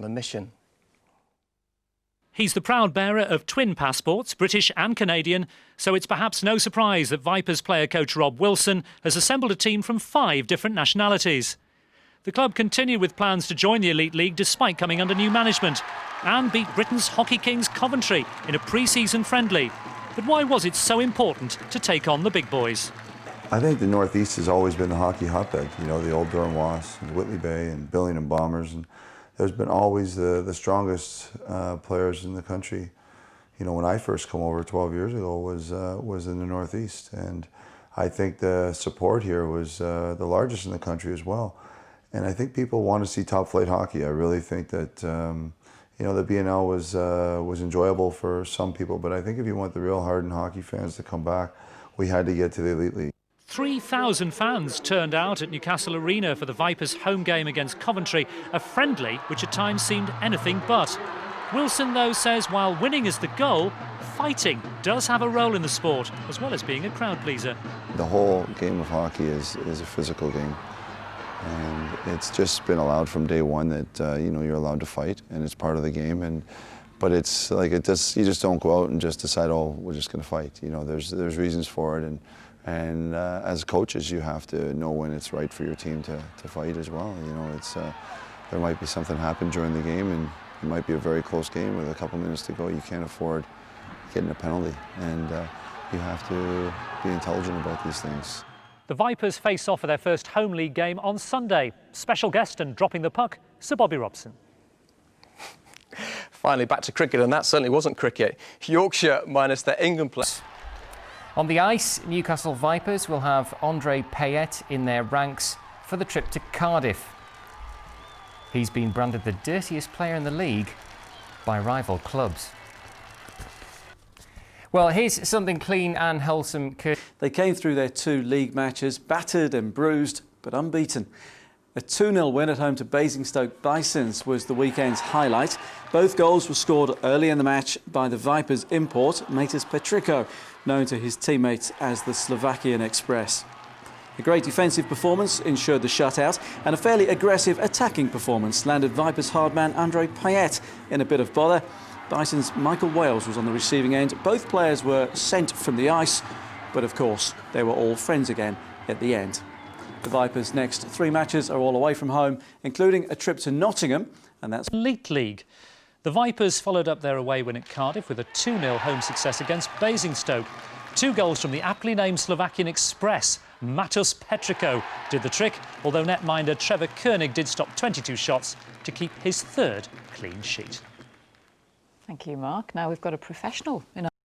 A mission. He's the proud bearer of twin passports, British and Canadian, so it's perhaps no surprise that Vipers player coach Rob Wilson has assembled a team from 5 different nationalities. The club continued with plans to join the Elite League despite coming under new management and beat Britain's Hockey Kings Coventry in a pre-season friendly. But why was it so important to take on the big boys? I think the Northeast has always been the hockey hotbed. You know, the old Durham Wasps and Whitley Bay and Billingham Bombers, and there's been always the strongest players in the country. You know, when I first come over 12 years ago was in the Northeast, and I think the support here was the largest in the country as well. And I think people want to see top flight hockey. I really think that you know, the BNL was enjoyable for some people, but I think if you want the real hardened hockey fans to come back, we had to get to the Elite League. 3,000 fans turned out at Newcastle Arena for the Vipers' home game against Coventry, a friendly which at times seemed anything but. Wilson, though, says while winning is the goal, fighting does have a role in the sport, as well as being a crowd pleaser. The whole game of hockey is a physical game, and it's just been allowed from day one that you know, you're allowed to fight, and it's part of the game. But it's like you just don't go out and just decide, oh, we're just going to fight. You know, there's reasons for it, and as coaches, you have to know when it's right for your team to fight as well. You know, there might be something happen during the game, and it might be a very close game with a couple minutes to go. You can't afford getting a penalty, and you have to be intelligent about these things. The Vipers face off for their first home league game on Sunday. Special guest and dropping the puck, Sir Bobby Robson. Finally back to cricket, and that certainly wasn't cricket. Yorkshire minus their England players. On the ice, Newcastle Vipers will have Andre Payet in their ranks for the trip to Cardiff. He's been branded the dirtiest player in the league by rival clubs. Well, here's something clean and wholesome. They came through their 2 league matches, battered and bruised, but unbeaten. A 2-0 win at home to Basingstoke Bisons was the weekend's highlight. Both goals were scored early in the match by the Vipers' import, Matas Petrico, known to his teammates as the Slovakian Express. A great defensive performance ensured the shutout, and a fairly aggressive attacking performance landed Vipers' hardman Andre Payet in a bit of bother. Bison's Michael Wales was on the receiving end. Both players were sent from the ice, but of course they were all friends again at the end. The Vipers' next 3 matches are all away from home, including a trip to Nottingham, and that's Elite League. The Vipers followed up their away win at Cardiff with a 2-0 home success against Basingstoke. 2 goals from the aptly named Slovakian Express. Matas Petrico did the trick, although netminder Trevor Koenig did stop 22 shots to keep his 3rd clean sheet. Thank you, Mark. Now we've got a professional in our